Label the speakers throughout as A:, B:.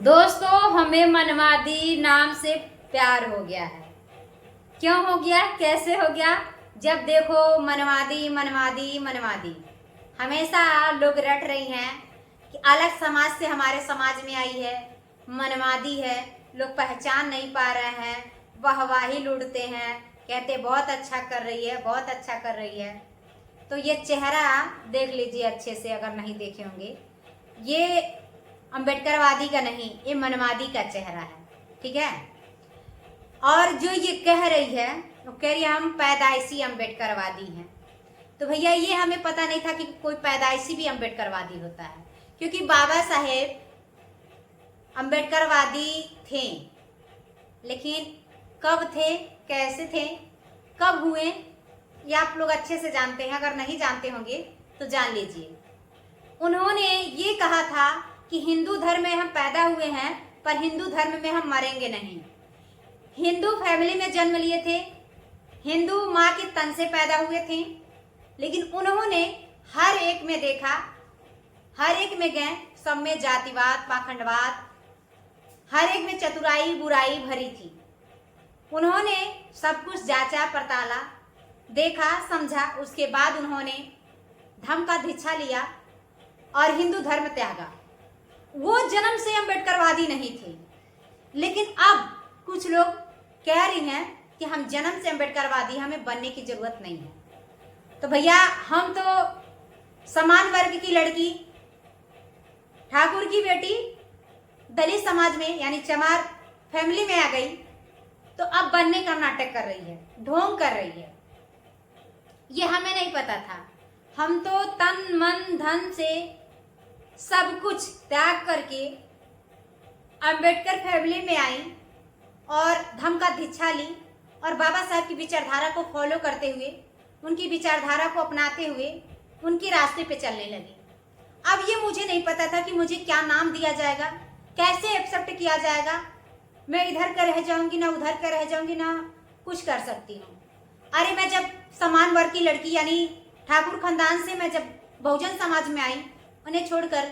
A: दोस्तों, हमें मनवादी नाम से प्यार हो गया है। क्यों हो गया, कैसे हो गया? जब देखो मनवादी मनवादी मनवादी, हमेशा लोग रट रही हैं कि अलग समाज से हमारे समाज में आई है, मनवादी है। लोग पहचान नहीं पा रहे हैं, वाहवाही लूटते हैं, कहते बहुत अच्छा कर रही है, बहुत अच्छा कर रही है। तो ये चेहरा देख लीजिए अच्छे से, अगर नहीं देखे होंगे। ये अंबेडकरवादी का नहीं, ये मनवादी का चेहरा है, ठीक है। और जो ये कह रही है, वो कह रही है हम पैदाइशी अंबेडकरवादी हैं। तो भैया ये हमें पता नहीं था कि कोई पैदाइशी भी अंबेडकरवादी होता है, क्योंकि बाबा साहेब अंबेडकरवादी थे, लेकिन कब थे, कैसे थे, कब हुए, ये आप लोग अच्छे से जानते हैं। अगर नहीं जानते होंगे तो जान लीजिए। उन्होंने ये कहा था कि हिंदू धर्म में हम पैदा हुए हैं, पर हिंदू धर्म में हम मरेंगे नहीं। हिंदू फैमिली में जन्म लिए थे, हिंदू माँ के तन से पैदा हुए थे, लेकिन उन्होंने हर एक में देखा, हर एक में गए, सब में जातिवाद, पाखंडवाद, हर एक में चतुराई बुराई भरी थी। उन्होंने सब कुछ जांचा पड़ताला, देखा समझा, उसके बाद उन्होंने धर्म का दीक्षा लिया और हिंदू धर्म त्यागा। वो जन्म से अंबेडकरवादी नहीं थे, लेकिन अब कुछ लोग कह रही हैं कि हम जन्म से अंबेडकरवादी, हमें बनने की जरूरत नहीं है। तो भैया हम तो समान वर्ग की लड़की, ठाकुर की बेटी, दलित समाज में यानी चमार फैमिली में आ गई, तो अब बनने का नाटक कर रही है, ढोंग कर रही है। ये हमें नहीं पता था। हम तो तन मन धन से सब कुछ त्याग करके अंबेडकर फैमिली में आई और धम्म का दीक्षा ली और बाबा साहब की विचारधारा को फॉलो करते हुए, उनकी विचारधारा को अपनाते हुए उनके रास्ते पे चलने लगी। अब ये मुझे नहीं पता था कि मुझे क्या नाम दिया जाएगा, कैसे एक्सेप्ट किया जाएगा। मैं इधर का रह जाऊंगी ना उधर का रह जाऊंगी, ना कुछ कर सकती हूँ। अरे मैं जब समान वर्ग की लड़की यानी ठाकुर खानदान से मैं जब बहुजन समाज में आई, उन्हें छोड़कर,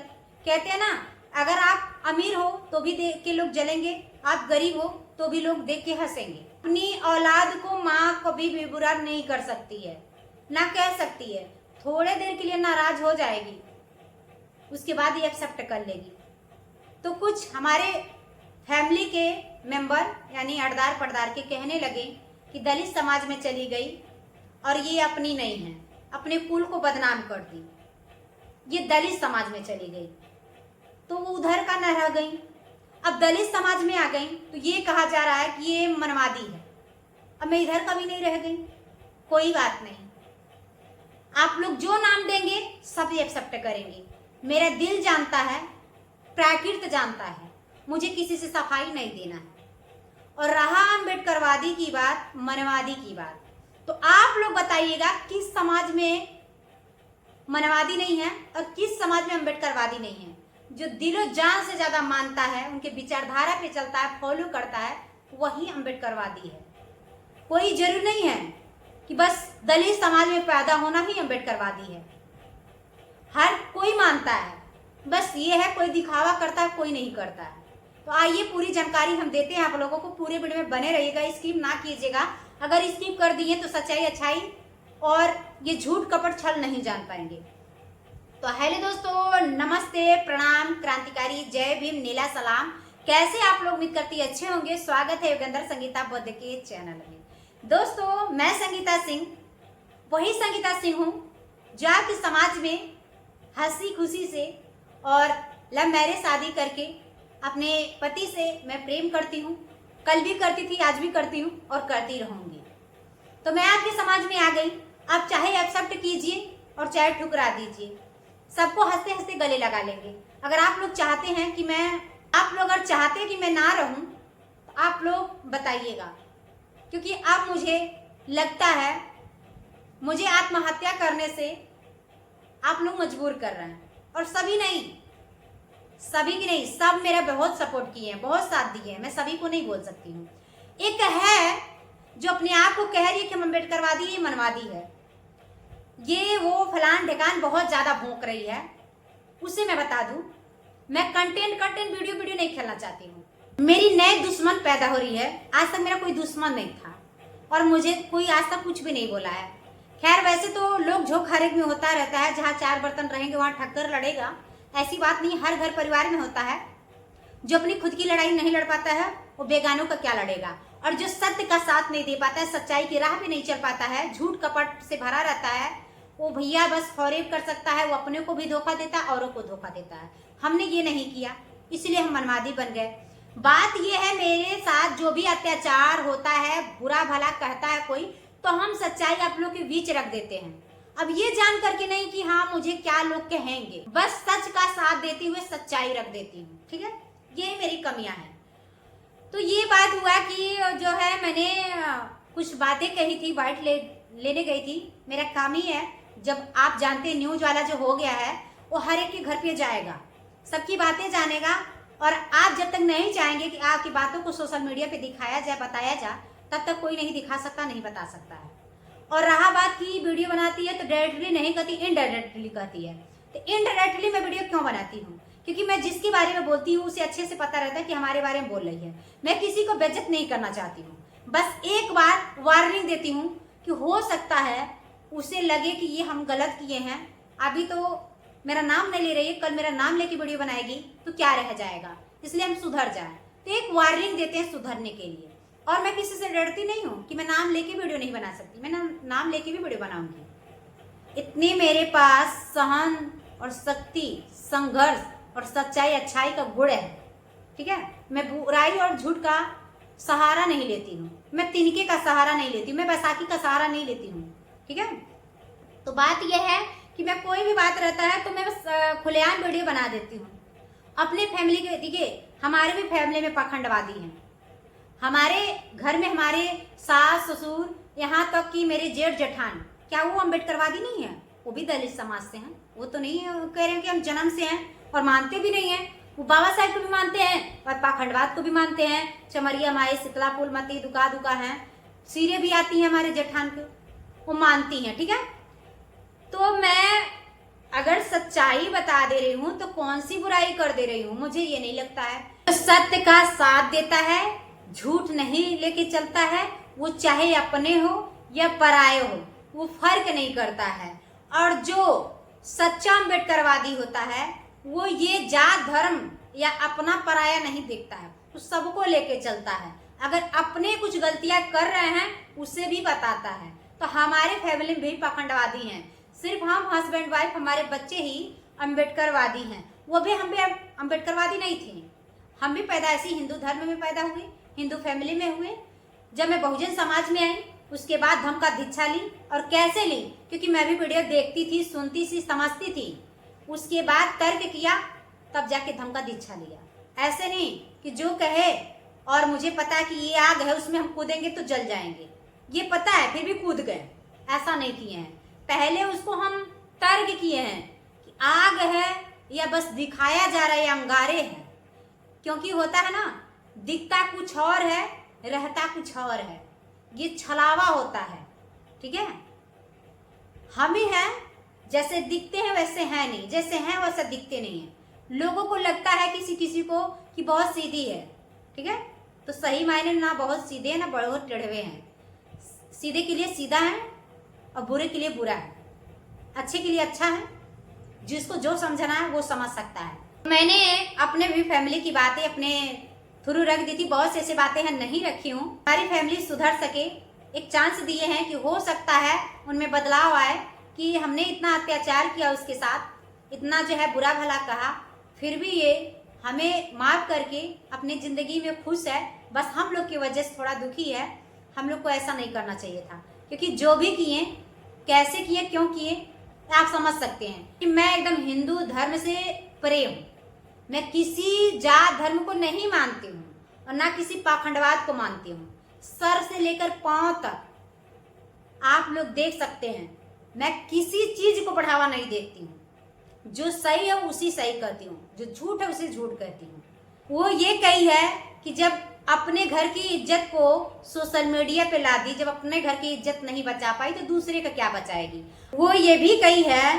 A: कहते हैं ना, अगर आप अमीर हो तो भी देख के लोग जलेंगे, आप गरीब हो तो भी लोग देख के हंसेंगे। अपनी औलाद को माँ कभी भी बुरा नहीं कर सकती है, ना कह सकती है। थोड़े देर के लिए नाराज हो जाएगी, उसके बाद ये एक्सेप्ट कर लेगी। तो कुछ हमारे फैमिली के मेंबर यानी अड़दार पड़दार के कहने लगे कि दलित समाज में चली गई और ये अपनी नहीं है, अपने कुल को बदनाम कर दी, ये दलित समाज में चली गई, तो वो उधर का न रह गई। अब दलित समाज में आ गई तो ये कहा जा रहा है कि ये मनवादी है। अब मैं इधर का भी नहीं रह गई, कोई बात नहीं, आप लोग जो नाम देंगे सब एक्सेप्ट करेंगे। मेरा दिल जानता है, प्राकृत जानता है, मुझे किसी से सफाई नहीं देना है। और रहा अंबेडकरवादी की बात, मनवादी की बात, तो आप लोग बताइएगा किस समाज में मनवादी नहीं है और किस समाज में अंबेडकरवादी नहीं है। जो दिलो जान से ज्यादा मानता है, उनके विचारधारा पे चलता है, फॉलो करता है, वही अंबेडकरवादी है। कोई जरूरी नहीं है कि बस दलित समाज में पैदा होना ही अंबेडकरवादी है। हर कोई मानता है, बस ये है कोई दिखावा करता है, कोई नहीं करता है। तो आइए पूरी जानकारी हम देते हैं आप लोगों को, पूरे वीडियो में बने रहिएगा, स्किप ना कीजिएगा। अगर स्किप कर दिए तो सच्चाई अच्छाई और ये झूठ कपट छल नहीं जान पाएंगे। तो हेलो दोस्तों, नमस्ते, प्रणाम, क्रांतिकारी, जय भीम, नीला सलाम। कैसे आप लोग, उम्मीद करती अच्छे होंगे। स्वागत है योगेंद्र संगीता बौद्ध के चैनल में। दोस्तों मैं संगीता सिंह, वही संगीता सिंह हूँ जो आपके समाज में हंसी खुशी से और लव मैरिज शादी करके अपने पति से मैं प्रेम करती हूँ। कल भी करती थी, आज भी करती हूँ और करती रहूँगी। तो मैं आपके समाज में आ गई। आप चाहे एक्सेप्ट कीजिए और चाहे ठुकरा दीजिए, सबको हंसते हंसते गले लगा लेंगे। अगर आप लोग चाहते हैं कि आप लोग अगर चाहते हैं कि मैं ना रहूं, तो आप लोग बताइएगा, क्योंकि अब मुझे लगता है मुझे आत्महत्या करने से आप लोग मजबूर कर रहे हैं। और सभी नहीं, सभी की नहीं, सब मेरा बहुत सपोर्ट किए हैं, बहुत साथ दिए हैं, मैं सभी को नहीं बोल सकती हूँ। एक है जो अपने आप को कह रही है कि हम अम्बेडकरवादी है, मनवादी है, ये वो फलान ढिकान बहुत ज़्यादा भौंक रही है, उसे मैं बता दूं मैं कंटेंट वीडियो नहीं खेलना चाहती हूँ। मेरी नए दुश्मन पैदा हो रही है। आज तक मेरा कोई दुश्मन नहीं था और मुझे कोई आज तक कुछ भी नहीं बोला है। खैर वैसे तो लोग झोंक हर एक में होता रहता है, जहाँ चार बर्तन रहेंगे वहाँ ठक्कर लड़ेगा, ऐसी बात नहीं, हर घर परिवार में होता है। जो अपनी खुद की लड़ाई नहीं लड़ पाता है वो बेगानों का क्या लड़ेगा, और जो सत्य का साथ नहीं दे पाता है, सच्चाई की राह पे नहीं चल पाता है, झूठ कपट से भरा रहता है, वो भैया बस फौरेब कर सकता है। वो अपने को भी धोखा देता है, औरों को धोखा देता है। हमने ये नहीं किया, इसलिए हम मनमादी बन गए। बात ये है, मेरे साथ जो भी अत्याचार होता है, बुरा भला कहता है कोई, तो हम सच्चाई आप लोग के बीच रख देते हैं। अब ये जान करके नहीं कि हाँ मुझे क्या लोग कहेंगे, बस सच का साथ देते हुए सच्चाई रख देती हूँ, ठीक है। ये मेरी कमियां हैं। तो ये बात हुआ कि जो है मैंने कुछ बातें कही थी, वाइट लेने गई थी। मेरा काम ही है, जब आप जानते हैं न्यूज वाला जो हो गया है वो हर एक के घर पे जाएगा, सबकी बातें जानेगा, और आप जब तक नहीं चाहेंगे कि आपकी बातों को सोशल मीडिया पे दिखाया जाए, बताया जाए, तब तक कोई नहीं दिखा सकता, नहीं बता सकता है। और रहा बात की वीडियो बनाती है तो डायरेक्टली नहीं कहती, इनडायरेक्टली कहती है। तो इनडायरेक्टली मैं वीडियो क्यों बनाती हूँ? क्योंकि मैं जिसके बारे में बोलती हूँ उसे अच्छे से पता रहता है कि हमारे बारे में बोल रही है। मैं किसी को बेइज्जत नहीं करना चाहती हूँ, बस एक बार वार्निंग देती हूँ कि हो सकता है उसे लगे कि ये हम गलत किए हैं। अभी तो मेरा नाम नहीं ले रही है, कल मेरा नाम लेके वीडियो बनाएगी तो क्या रह जाएगा, इसलिए हम सुधर जाए। तो एक वार्निंग देते हैं सुधरने के लिए। और मैं किसी से डरती नहीं हूँ कि मैं नाम लेके वीडियो नहीं बना सकती, मैं नाम लेके भी वीडियो बनाऊंगी। इतनी मेरे पास सहन और शक्ति, संघर्ष और सच्चाई अच्छाई का गुण है, ठीक है। मैं बुराई और झूठ का सहारा नहीं लेती हूँ, मैं तिनके का सहारा नहीं लेती हूँ, मैं बैसाखी का सहारा नहीं लेती हूँ, ठीक है। तो बात यह है कि मैं कोई भी बात रहता है तो मैं बस खुलेआम वीडियो बना देती हूँ अपने फैमिली के। देखिए हमारे भी फैमिली में पाखंडवादी हैं। हमारे घर में हमारे सास ससुर, यहाँ तक कि मेरे जेठ जेठान, क्या वो अम्बेडकरवादी नहीं है? वो भी दलित समाज से हैं। वो तो नहीं कह रहे हैं कि हम जन्म से हैं, और मानते भी नहीं हैं। वो बाबा साहब को भी मानते हैं और पाखंडवाद को भी मानते हैं। चमरिया माई, शीतला फूलमती, दुका दुका हैं, सीरे भी आती हैं हमारे जेठान को, वो मानती हैं, ठीक है। तो मैं अगर सच्चाई बता दे रही हूँ तो कौन सी बुराई कर दे रही हूँ? मुझे ये नहीं लगता है। तो सत्य का साथ देता है, झूठ नहीं लेके चलता है, वो चाहे अपने हो या पराये हो, वो फर्क नहीं करता है। और जो सच्चा अम्बेडकरवादी होता है वो ये जात धर्म या अपना पराया नहीं देखता है, वो सबको लेके चलता है। अगर अपने कुछ गलतियां कर रहे हैं उसे भी बताता है। तो हमारे फैमिली में भी पाखंडवादी हैं, सिर्फ हम हस्बैंड वाइफ, हमारे बच्चे ही अम्बेडकरवादी हैं। वो भी हम भी अम्बेडकरवादी नहीं थे, हम भी पैदाइशी हिंदू धर्म में पैदा हुए, हिंदू फैमिली में हुए। जब मैं बहुजन समाज में आई उसके बाद धर्म का दीक्षा ली। और कैसे ली? क्योंकि मैं भी वीडियो देखती थी, सुनती थी, समझती थी, उसके बाद तर्क किया, तब जाके धर्म का दीक्षा लिया। ऐसे नहीं कि जो कहे और मुझे पता है कि ये आग है उसमें हम कूदेंगे तो जल जाएंगे, ये पता है फिर भी कूद गए, ऐसा नहीं किए हैं। पहले उसको हम तर्क किए हैं कि आग है या बस दिखाया जा रहा है, अंगारे हैं। क्योंकि होता है ना, दिखता कुछ और है, रहता कुछ और है, ये छलावा होता है, ठीक है। हम ही हैं, जैसे दिखते हैं वैसे हैं नहीं, जैसे हैं वैसे दिखते नहीं है। लोगों को लगता है किसी किसी को कि बहुत सीधी है, ठीक है। तो सही मायने ना बहुत सीधे हैं ना बहुत टेढ़वे हैं। सीधे के लिए सीधा है और बुरे के लिए बुरा है, अच्छे के लिए अच्छा है। जिसको जो समझना है वो समझ सकता है। मैंने अपने भी फैमिली की बातें अपने थ्रू रख दी थी, बहुत से ऐसी बातें हैं नहीं रखी हूँ। हमारी फैमिली सुधर सके, एक चांस दिए हैं कि हो सकता है उनमें बदलाव आए, कि हमने इतना अत्याचार किया उसके साथ, इतना जो है बुरा भला कहा, फिर भी ये हमें माफ करके अपनी ज़िंदगी में खुश है। बस हम लोग की वजह से थोड़ा दुखी है। हम लोग को ऐसा नहीं करना चाहिए था, क्योंकि जो भी किए, कैसे किए, क्यों किए, आप समझ सकते हैं कि मैं एकदम हिंदू धर्म से परे हूँ। मैं किसी जात धर्म को नहीं मानती हूँ और ना किसी पाखंडवाद को मानती हूँ। सर से लेकर पांव तक आप लोग देख सकते हैं, मैं किसी चीज को बढ़ावा नहीं देती हूँ। जो सही है उसी सही कहती हूँ, जो झूठ है उसे झूठ कहती हूँ। वो ये कही है कि जब अपने घर की इज्जत को सोशल मीडिया पे ला दी, जब अपने घर की इज्जत नहीं बचा पाई तो दूसरे का क्या बचाएगी। वो ये भी कही है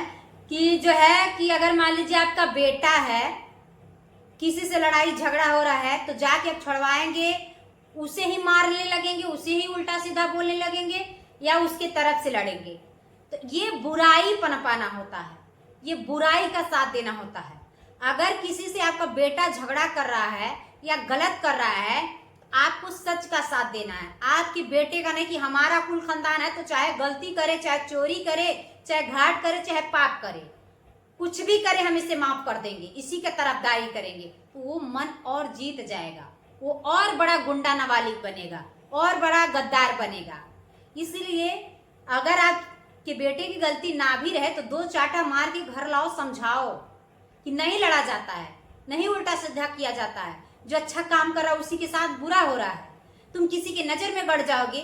A: कि जो है कि अगर मान लीजिए आपका बेटा है किसी से लड़ाई झगड़ा हो रहा है तो जाके अब छुड़वाएंगे, उसे ही मारने लगेंगे, उसे ही उल्टा सीधा बोलने लगेंगे या उसके तरफ से लड़ेंगे। तो ये बुराई पनपाना होता है, ये बुराई का साथ देना होता है। अगर किसी से आपका बेटा झगड़ा कर रहा है या गलत कर रहा है, आपको सच का साथ देना है, आपके बेटे का नहीं। कि हमारा कुल खानदान है तो चाहे गलती करे, चाहे चोरी करे, चाहे घाट करे, चाहे पाप करे, कुछ भी करे हम इसे माफ कर देंगे, इसी का तरफदारी करेंगे, तो वो मन और जीत जाएगा, वो और बड़ा गुंडा नाबालिग बनेगा और बड़ा गद्दार बनेगा। इसलिए अगर आपके बेटे की गलती ना भी रहे तो 2 चाटा मार के घर लाओ, समझाओ कि नहीं लड़ा जाता है, नहीं उल्टा सीधा किया जाता है। जो अच्छा काम कर रहा है उसी के साथ बुरा हो रहा है। तुम किसी के नजर में गड़ जाओगे,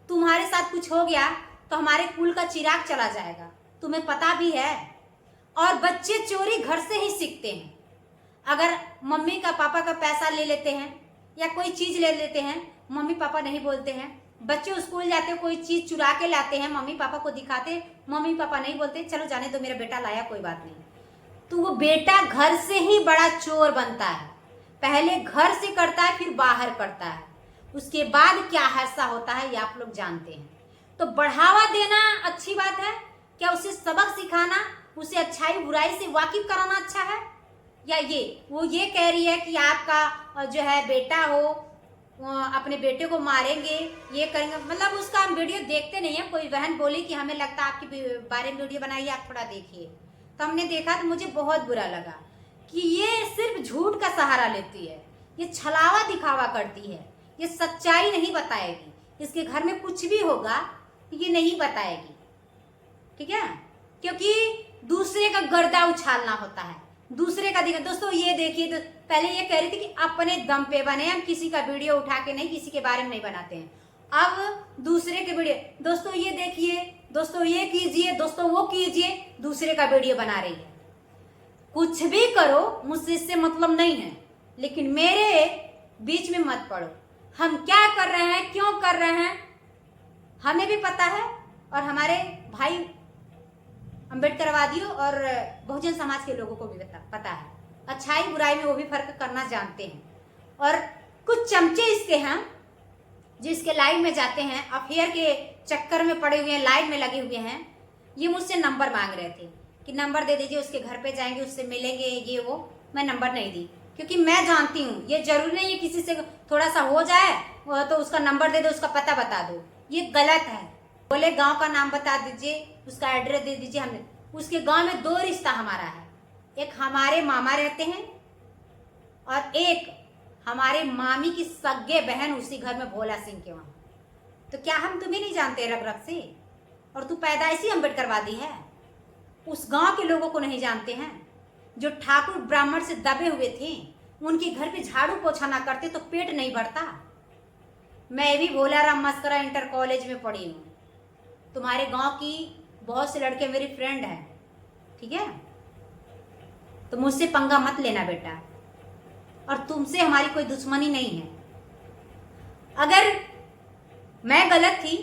A: तुम्हारे साथ कुछ हो गया तो हमारे कुल का चिराग चला जाएगा, तुम्हें पता भी है। और बच्चे चोरी घर से ही सीखते हैं। अगर मम्मी का पापा का पैसा ले लेते हैं या कोई चीज ले लेते हैं, मम्मी पापा नहीं बोलते हैं। बच्चे स्कूल जाते कोई चीज चुरा के लाते हैं, मम्मी पापा को दिखाते, मम्मी पापा नहीं बोलते चलो जाने दो, मेरा बेटा लाया कोई बात नहीं। तो वो बेटा घर से ही बड़ा चोर बनता है। पहले घर से करता है, फिर बाहर करता है, उसके बाद क्या हादसा होता है ये आप लोग जानते हैं। तो बढ़ावा देना अच्छी बात है क्या? उसे सबक सिखाना, उसे अच्छाई बुराई से वाकिफ कराना अच्छा है? या वो ये कह रही है कि आपका जो है बेटा हो, अपने बेटे को मारेंगे, ये करेंगे, मतलब उसका हम वीडियो देखते नहीं है। कोई बहन बोली कि हमें लगता है आपके बारे में वीडियो बनाइए, आप थोड़ा देखिए। तो हमने देखा तो मुझे बहुत बुरा लगा कि ये सिर्फ झूठ का सहारा लेती है, ये छलावा दिखावा करती है, ये सच्चाई नहीं बताएगी। इसके घर में कुछ भी होगा ये नहीं बताएगी, ठीक है? क्योंकि दूसरे का गर्दा उछालना होता है, दूसरे का दिखा। दोस्तों ये देखिए, तो पहले ये कह रही थी कि अपने दम पे बने, हम किसी का वीडियो उठा के नहीं, किसी के बारे में नहीं बनाते हैं। अब दूसरे के वीडियो, दोस्तों ये देखिए, दोस्तों ये कीजिए, दोस्तों वो कीजिए, दूसरे का वीडियो बना रही है। कुछ भी करो, मुझसे इससे मतलब नहीं है, लेकिन मेरे बीच में मत पड़ो। हम क्या कर रहे हैं, क्यों कर रहे हैं, हमें भी पता है और हमारे भाई अम्बेडकरवादियों और बहुजन समाज के लोगों को भी पता है। अच्छाई बुराई में वो भी फर्क करना जानते हैं। और कुछ चमचे इसके हैं जो इसके लाइन में जाते हैं, अफेयर के चक्कर में पड़े हुए हैं, लाइन में लगे हुए हैं। ये मुझसे नंबर मांग रहे थे कि नंबर दे दीजिए, उसके घर पे जाएंगे, उससे मिलेंगे, ये वो। मैं नंबर नहीं दी क्योंकि मैं जानती हूँ ये जरूरी नहीं है किसी से थोड़ा सा हो जाए तो उसका नंबर दे दो, उसका पता बता दो, ये गलत है। बोले गांव का नाम बता दीजिए, उसका एड्रेस दे दीजिए। हमने उसके गांव में 2 रिश्ता हमारा है, एक हमारे मामा रहते हैं और एक हमारे मामी की सगे बहन उसी घर में भोला सिंह के वहां। तो क्या हम तुम्हें नहीं जानते रग रग से? और तू पैदाइशी अम्बेडकरवादी है, उस गांव के लोगों को नहीं जानते हैं जो ठाकुर ब्राह्मण से दबे हुए थे। उनके घर पे झाड़ू पोछा ना करते तो पेट नहीं भरता। मैं भी भोलाराम मस्करा इंटर कॉलेज में पढ़ी हूँ। तुम्हारे गांव की बहुत से लड़के मेरी फ्रेंड हैं, ठीक है? तो मुझसे पंगा मत लेना बेटा, और तुमसे हमारी कोई दुश्मनी नहीं है। अगर मैं गलत थी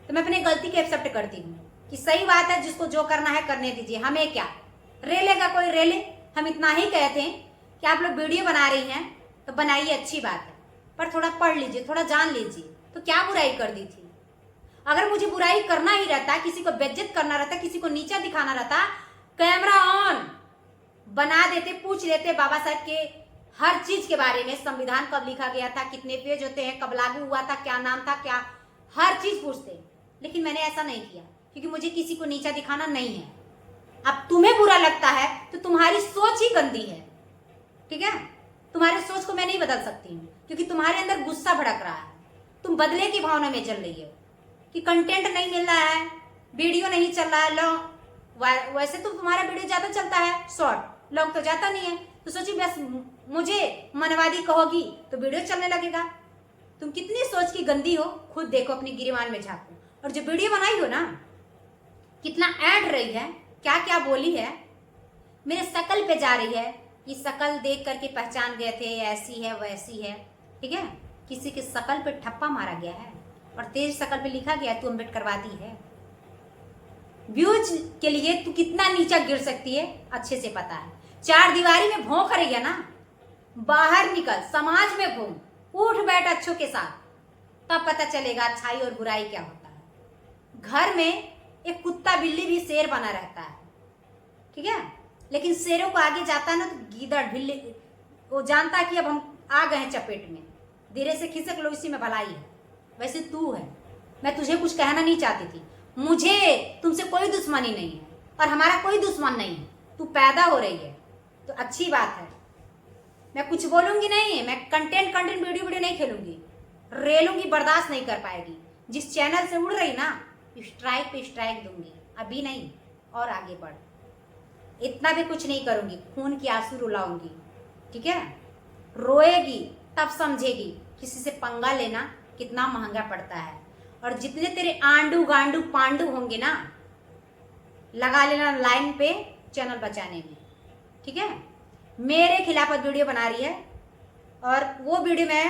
A: तो मैं अपनी गलती को एक्सेप्ट करती हूँ कि सही बात है, जिसको जो करना है करने दीजिए, हमें क्या, रेलेगा कोई रेले। हम इतना ही कहते हैं कि आप लोग वीडियो बना रही हैं तो बनाइए, अच्छी बात है, पर थोड़ा पढ़ लीजिए, थोड़ा जान लीजिए। तो क्या बुराई कर दी थी? अगर मुझे बुराई करना ही रहता, किसी को बेइज्जत करना रहता, किसी को नीचा दिखाना रहता, कैमरा ऑन बना देते, पूछ लेते बाबा साहब के हर चीज के बारे में, संविधान कब लिखा गया था, कितने पेज होते हैं, कब लागू हुआ था, क्या नाम था, क्या, हर चीज पूछते। लेकिन मैंने ऐसा नहीं किया क्योंकि मुझे किसी को नीचा दिखाना नहीं है। अब तुम्हें बुरा लगता है तो तुम्हारी सोच ही गंदी है, ठीक है? तुम्हारी सोच को मैं नहीं बदल सकती हूँ क्योंकि तुम्हारे अंदर गुस्सा भड़क रहा है, तुम बदले की भावना में चल रही हो कि कंटेंट नहीं मिल रहा है, वीडियो नहीं चल रहा है। लॉन्ग वैसे तो तुम्हारा वीडियो ज्यादा चलता है, शॉर्ट लॉन्ग तो जाता नहीं है। तो सोची बस मुझे मनवादी कहोगी तो वीडियो चलने लगेगा। तुम कितनी सोच की गंदी हो, खुद देखो, अपनी गिरवान में झांको। और जो वीडियो बनाई हो ना, कितना ऐड रही है, क्या क्या बोली है, मेरे शकल पे जा रही है, ये शकल देख करके पहचान गए थे, ऐसी है वैसी है, ठीक है? किसी के शकल पे ठप्पा मारा गया है और तेरी शकल पे लिखा गया तू अम्बेडकरवादी है। व्यूज के लिए तू कितना नीचा गिर सकती है अच्छे से पता है। 4 दीवारी में भौंक रही है ना, बाहर निकल, समाज में घूम, उठ बैठ अच्छों के साथ, तब पता चलेगा अच्छाई और बुराई क्या होता है। घर में एक कुत्ता बिल्ली भी शेर बना रहता है, ठीक है, लेकिन शेरों को आगे जाता है ना तो गीदड़ बिल्ली वो जानता है कि अब हम आ गए हैं चपेट में, धीरे से खिसक लो, इसी में भलाई है। वैसे तू है, मैं तुझे कुछ कहना नहीं चाहती थी, मुझे तुमसे कोई दुश्मनी नहीं है और हमारा कोई दुश्मन नहीं है। तू पैदा हो रही है तो अच्छी बात है, मैं कुछ बोलूंगी नहीं, मैं कंटेंट वीडियो नहीं खेलूंगी, रेलूंगी, बर्दाश्त नहीं कर पाएगी। जिस चैनल से उड़ रही ना, स्ट्राइक पे स्ट्राइक दूंगी, अभी नहीं और आगे बढ़। इतना भी कुछ नहीं करूंगी, खून की आंसू रुलाऊंगी, ठीक है। रोएगी तब समझेगी किसी से पंगा लेना कितना महंगा पड़ता है। और जितने तेरे आंडू गांडू पांडू होंगे ना, लगा लेना लाइन पे चैनल बचाने में, ठीक है। मेरे खिलाफ वीडियो बना रही है और वो वीडियो मैं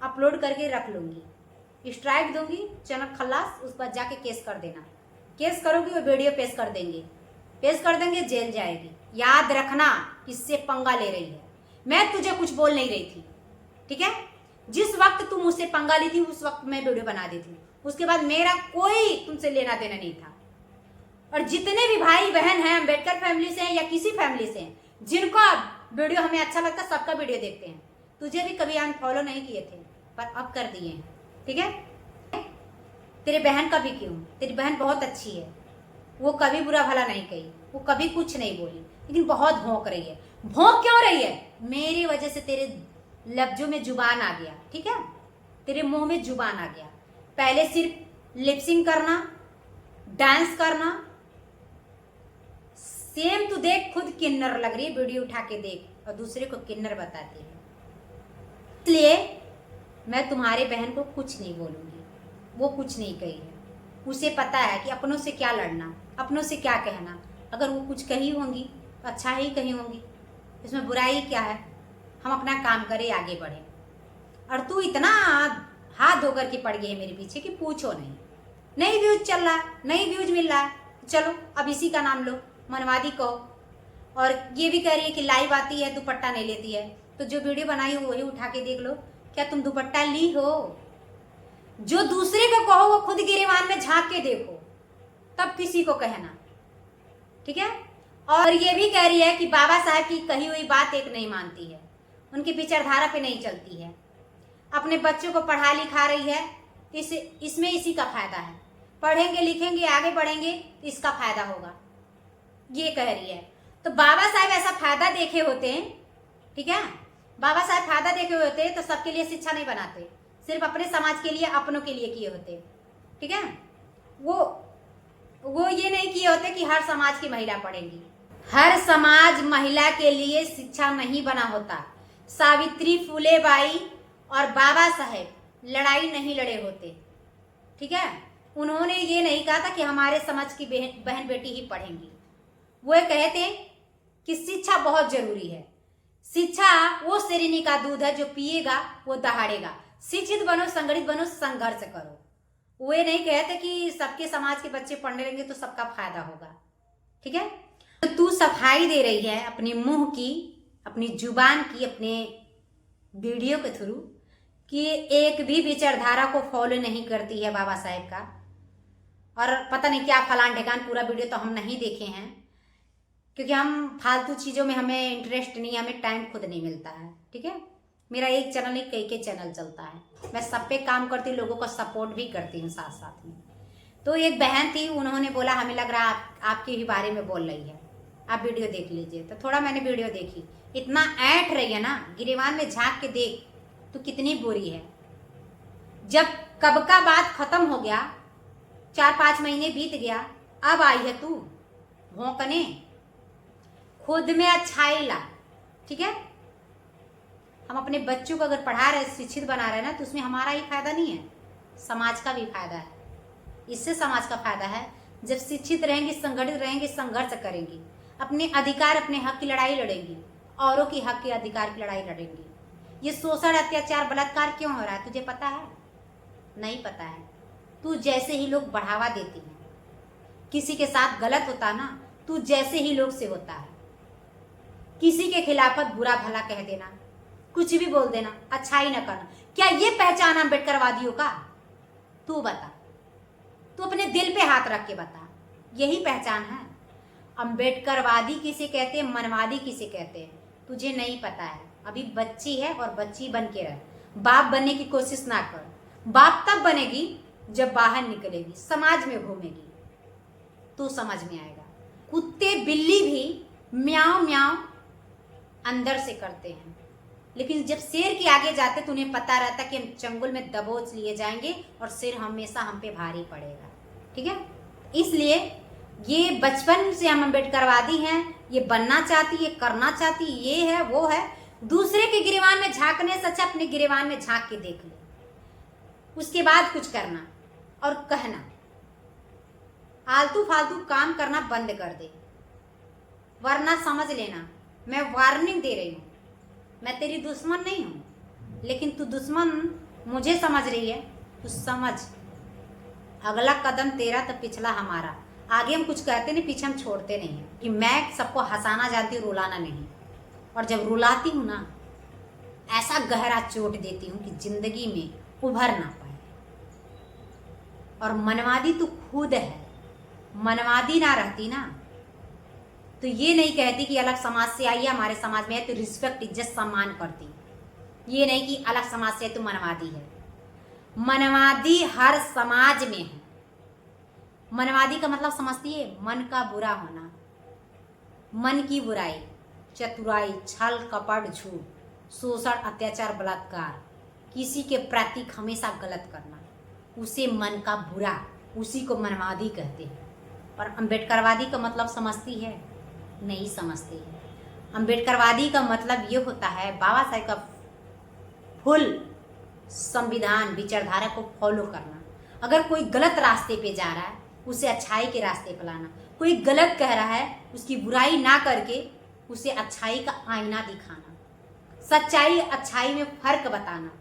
A: अपलोड करके रख लूंगी, स्ट्राइक दूंगी, चैनल खल्लास, उस पर जाके केस कर देना। केस करोगी वो वीडियो पेश कर देंगे, जेल जाएगी। याद रखना, इससे पंगा ले रही है। मैं तुझे कुछ बोल नहीं रही थी, ठीक है। जिस वक्त तुम मुझसे पंगा ली थी उस वक्त मैं वीडियो बना दी थी, उसके बाद मेरा कोई तुमसे लेना देना नहीं था। और जितने भी भाई बहन हैं अम्बेडकर फैमिली से हैं या किसी फैमिली से हैं, जिनका वीडियो हमें अच्छा लगता है, सबका वीडियो देखते हैं। तुझे भी कभी अनफॉलो नहीं किए थे पर अब कर दिए हैं, ठीक है। तेरे बहन का भी क्यों, तेरी बहन बहुत अच्छी है, वो कभी बुरा भला नहीं कही, वो कभी कुछ नहीं बोली, लेकिन बहुत भौंक रही है। भौंक क्यों रही है? मेरी वजह से तेरे लफ्जों में जुबान आ गया, ठीक है, तेरे मुंह में जुबान आ गया। पहले सिर्फ लिपसिंग करना, डांस करना, सेम तू देख, खुद किन्नर लग रही है, वीडियो उठा के देख और दूसरे को किन्नर बताती है। इसलिए मैं तुम्हारे बहन को कुछ नहीं बोलूंगी, वो कुछ नहीं कही है, उसे पता है कि अपनों से क्या लड़ना, अपनों से क्या कहना। अगर वो कुछ कही होंगी तो अच्छा ही कही होंगी, इसमें बुराई क्या है। हम अपना काम करें, आगे बढ़े। और तू इतना हाथ धो करके पड़ गई है मेरे पीछे कि पूछो नहीं व्यूज चल रहा, नहीं व्यूज मिल रहा है, चलो अब इसी का नाम लो, मनवादी कहो। और ये भी कह रही है कि लाइव आती है दुपट्टा नहीं लेती है, तो जो वीडियो बनाई हो वही उठा के देख लो, क्या तुम दुपट्टा ली हो? जो दूसरे को कहो वो खुद गिरेवान में झांक के देखो, तब किसी को कहना, ठीक है। और ये भी कह रही है कि बाबा साहब की कही हुई बात एक नहीं मानती है, उनकी विचारधारा पे नहीं चलती है, अपने बच्चों को पढ़ा लिखा रही है, इसमें इसी का फायदा है, पढ़ेंगे लिखेंगे आगे बढ़ेंगे तो इसका फायदा होगा, ये कह रही है। तो बाबा साहब ऐसा फायदा देखे होते हैं, ठीक है, बाबा साहब फायदा देखे होते तो सबके लिए शिक्षा नहीं बनाते, सिर्फ अपने समाज के लिए, अपनों के लिए किए होते, ठीक है। वो ये नहीं किए होते कि हर समाज की महिला पढ़ेंगी। हर समाज महिला के लिए शिक्षा नहीं बना होता। सावित्री फुले बाई और बाबा साहेब लड़ाई नहीं लड़े होते, ठीक है। उन्होंने ये नहीं कहा था कि हमारे समाज की बहन बेटी ही पढ़ेंगी। वो कहते कि शिक्षा बहुत जरूरी है, शिक्षा वो शेरनी का दूध है जो पिएगा वो दहाड़ेगा। शिक्षित बनो, संगठित बनो, संघर्ष करो। वो ये नहीं कहते कि सबके समाज के बच्चे पढ़ने लगेंगे तो सबका फायदा होगा, ठीक है। तो तू सफाई दे रही है अपने मुंह की, अपनी जुबान की, अपने वीडियो के थ्रू कि एक भी विचारधारा को फॉलो नहीं करती है बाबा साहेब का। और पता नहीं क्या फलान ढेकान, पूरा वीडियो तो हम नहीं देखे हैं क्योंकि हम फालतू चीज़ों में हमें इंटरेस्ट नहीं है, हमें टाइम खुद नहीं मिलता है, ठीक है। मेरा एक चैनल नहीं, कई चैनल चलता है, मैं सब पे काम करती हूँ, लोगों को सपोर्ट भी करती हूँ साथ साथ में। तो एक बहन थी, उन्होंने बोला हमें लग रहा आपके ही बारे में बोल रही है, आप वीडियो देख लीजिए। तो थोड़ा मैंने वीडियो देखी, इतना ऐंठ रही है ना, गिरेवान में झांक के देख तो कितनी बुरी है। जब कब का बात खत्म हो गया, 4-5 महीने बीत गया, अब आई है तू भौंकने। खुद में अच्छाई ला, ठीक है। हम अपने बच्चों को अगर पढ़ा रहे, शिक्षित बना रहे ना, तो उसमें हमारा ही फायदा नहीं है, समाज का भी फायदा है। इससे समाज का फायदा है जब शिक्षित रहेंगे, संगठित रहेंगे, संघर्ष करेंगी, अपने अधिकार, अपने हक की लड़ाई लड़ेंगी, औरों की हक के अधिकार की लड़ाई लड़ेंगी। ये शोषण, अत्याचार, बलात्कार क्यों हो रहा है तुझे पता है? नहीं पता है। तू जैसे ही लोग बढ़ावा देती है, किसी के साथ गलत होता ना, तू जैसे ही लोग से होता है। किसी के खिलाफत बुरा भला कह देना, कुछ भी बोल देना, अच्छाई ना करना। क्या ये पहचान अम्बेडकरवादियों का? तू बता, तू अपने दिल पे हाथ रख के बता, यही पहचान है? अम्बेडकरवादी किसे कहते हैं, मनवादी किसे कहते हैं, तुझे नहीं पता है। अभी बच्ची है और बच्ची बन के रह। बाप बनने की कोशिश ना कर। बाप तब बनेगी जब बाहर निकलेगी, समाज में घूमेगी, तो समझ में आएगा। कुत्ते बिल्ली भी म्याऊं म्याऊं अंदर से करते हैं, लेकिन जब शेर के आगे जाते तो उन्हें पता रहता कि हम चंगुल में दबोच लिए जाएंगे और शेर हमेशा हम पे भारी पड़ेगा। ठीक है, इसलिए ये बचपन से हम अम्बेडकरवादी हैं, ये बनना चाहती, ये करना चाहती, ये है वो है। दूसरे के गिरेबान में झांकने से अच्छा अपने गिरेबान में झांक के देख ले, उसके बाद कुछ करना और कहना। आलतू फालतू काम करना बंद कर दे, वरना समझ लेना मैं वार्निंग दे रही हूँ। मैं तेरी दुश्मन नहीं हूँ, लेकिन तू दुश्मन मुझे समझ रही है, तू समझ। अगला कदम तेरा तो पिछला हमारा। आगे हम कुछ कहते नहीं, पीछे हम छोड़ते नहीं हैं। कि मैं सबको हंसाना जानती हूँ, रुलाना नहीं। और जब रुलाती हूँ ना, ऐसा गहरा चोट देती हूँ कि जिंदगी में उभर ना पाए। और मनवादी तू खुद है। मनवादी ना रहती ना तो ये नहीं कहती कि अलग समाज से आई है, हमारे समाज में है तो रिस्पेक्ट इज्जत सम्मान करती। ये नहीं कि अलग समाज से तो मनवादी है। मनवादी हर समाज में है। मनवादी का मतलब समझती है, मन का बुरा होना, मन की बुराई, चतुराई, छल कपट, झूठ, शोषण, अत्याचार, बलात्कार, किसी के प्रति हमेशा गलत करना, उसे मन का बुरा, उसी को मनवादी कहते हैं। और अम्बेडकरवादी का मतलब समझती है? नहीं समझती है। अम्बेडकरवादी का मतलब ये होता है बाबा साहेब का फुल संविधान विचारधारा को फॉलो करना। अगर कोई गलत रास्ते पे जा रहा है, उसे अच्छाई के रास्ते पे लाना। कोई गलत कह रहा है, उसकी बुराई ना करके उसे अच्छाई का आईना दिखाना, सच्चाई अच्छाई में फर्क बताना,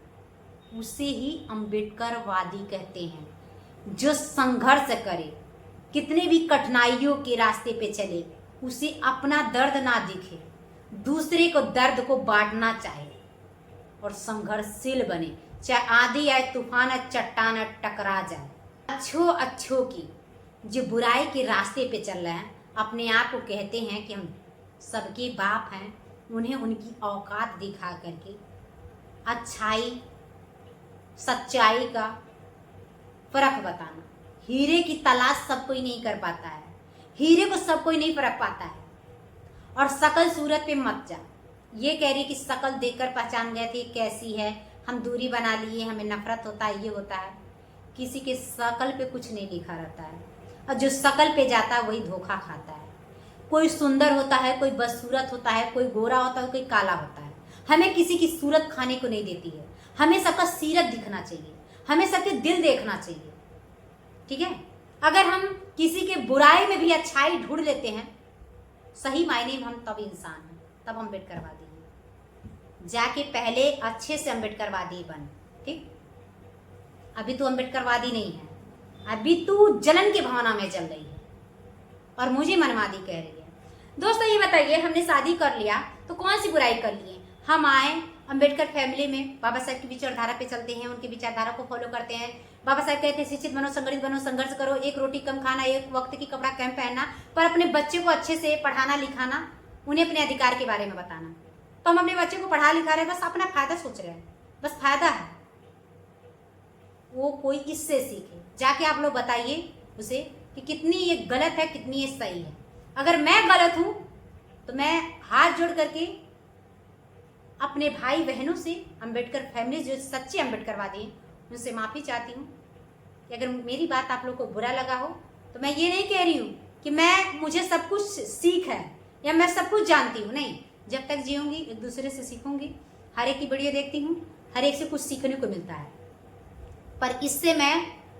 A: उसे ही अम्बेडकरवादी कहते हैं। जो संघर्ष करे, कितने भी कठिनाइयों के रास्ते पे चले, उसे अपना दर्द ना दिखे, दूसरे को दर्द को बांटना चाहे और संघर्षशील बने। चाहे आंधी आए, तूफान आए, चट्टान टकरा जाए। अच्छों की जो बुराई के रास्ते पे चल रहे हैं, अपने आप को कहते हैं कि हम सबके बाप हैं, उन्हें उनकी औकात दिखा करके अच्छाई सच्चाई का फर्क बताना। हीरे की तलाश सब कोई नहीं कर पाता है, हीरे को सब कोई नहीं परख पाता है। और शकल सूरत पे मत जा। ये कह रही कि शकल देखकर पहचान गए थे कैसी है, हम दूरी बना लिए, हमें नफरत होता है, ये होता है। किसी के शकल पे कुछ नहीं लिखा रहता है, और जो शकल पे जाता है वही धोखा खाता है। कोई सुंदर होता है, कोई बदसूरत होता है, कोई गोरा होता है, कोई काला होता है। हमें किसी की सूरत खाने को नहीं देती है। हमें सबका सीरत दिखना चाहिए, हमें सबके दिल देखना चाहिए। ठीक है, अगर हम किसी के बुराई में भी अच्छाई ढूंढ लेते हैं, सही मायने में हम तब इंसान हैं, तब अम्बेडकरवादी हैं। जाके पहले अच्छे से अम्बेडकरवादी बन। ठीक, अभी तू अम्बेडकरवादी नहीं है, अभी तू जलन की भावना में चल रही है और मुझे मनवादी कह रही है। दोस्तों ये बताइए, हमने शादी कर लिया तो कौन सी बुराई कर लिए? हम आए अम्बेडकर फैमिली में, बाबा साहब की विचारधारा पे चलते हैं, उनकी विचारधारा को फॉलो करते हैं। बाबा साहब कहते हैं शिक्षित बनो, संगठित बनो, संघर्ष करो, एक रोटी कम खाना, एक वक्त की कपड़ा कम पहनना, पर अपने बच्चे को अच्छे से पढ़ाना लिखाना, उन्हें अपने अधिकार के बारे में बताना। तो हम अपने बच्चे को पढ़ा लिखा रहे हैं, बस अपना फायदा सोच रहे हैं, बस फायदा है। वो कोई इससे सीखे। जाके आप लोग बताइए उसे कि कितनी ये गलत है, कितनी ये सही है। अगर मैं गलत हूं तो मैं हाथ जोड़ करके अपने भाई बहनों से, अम्बेडकर फैमिली जो सच्चे अम्बेडकरवादी हैं, उनसे माफ़ी चाहती हूँ कि अगर मेरी बात आप लोग को बुरा लगा हो तो मैं ये नहीं कह रही हूँ कि मुझे सब कुछ सीख है या मैं सब कुछ जानती हूँ। नहीं, जब तक जीऊँगी एक दूसरे से सीखूंगी। हर एक की वीडियो देखती हूँ, हर एक से कुछ सीखने को मिलता है, पर इससे मैं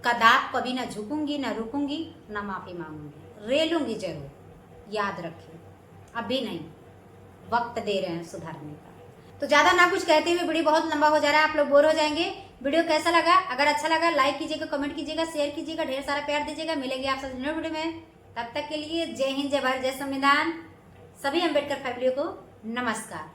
A: कदाप कभी ना झुकूंगी, ना रुकूंगी, ना माफ़ी मांगूंगी। रेलूंगी जरूर, याद रखिए। अभी नहीं, वक्त दे रहे हैं सुधारने का। तो ज़्यादा ना कुछ कहते हुए, वीडियो बहुत लंबा हो जा रहा है, आप लोग बोर हो जाएंगे। वीडियो कैसा लगा? अगर अच्छा लगा लाइक कीजिएगा, कमेंट कीजिएगा, शेयर कीजिएगा, ढेर सारा प्यार दीजिएगा। मिलेंगे आप सब नए वीडियो में, तब तक के लिए जय हिंद, जय भारत, जय संविधान। सभी अम्बेडकर फैमिली को नमस्कार।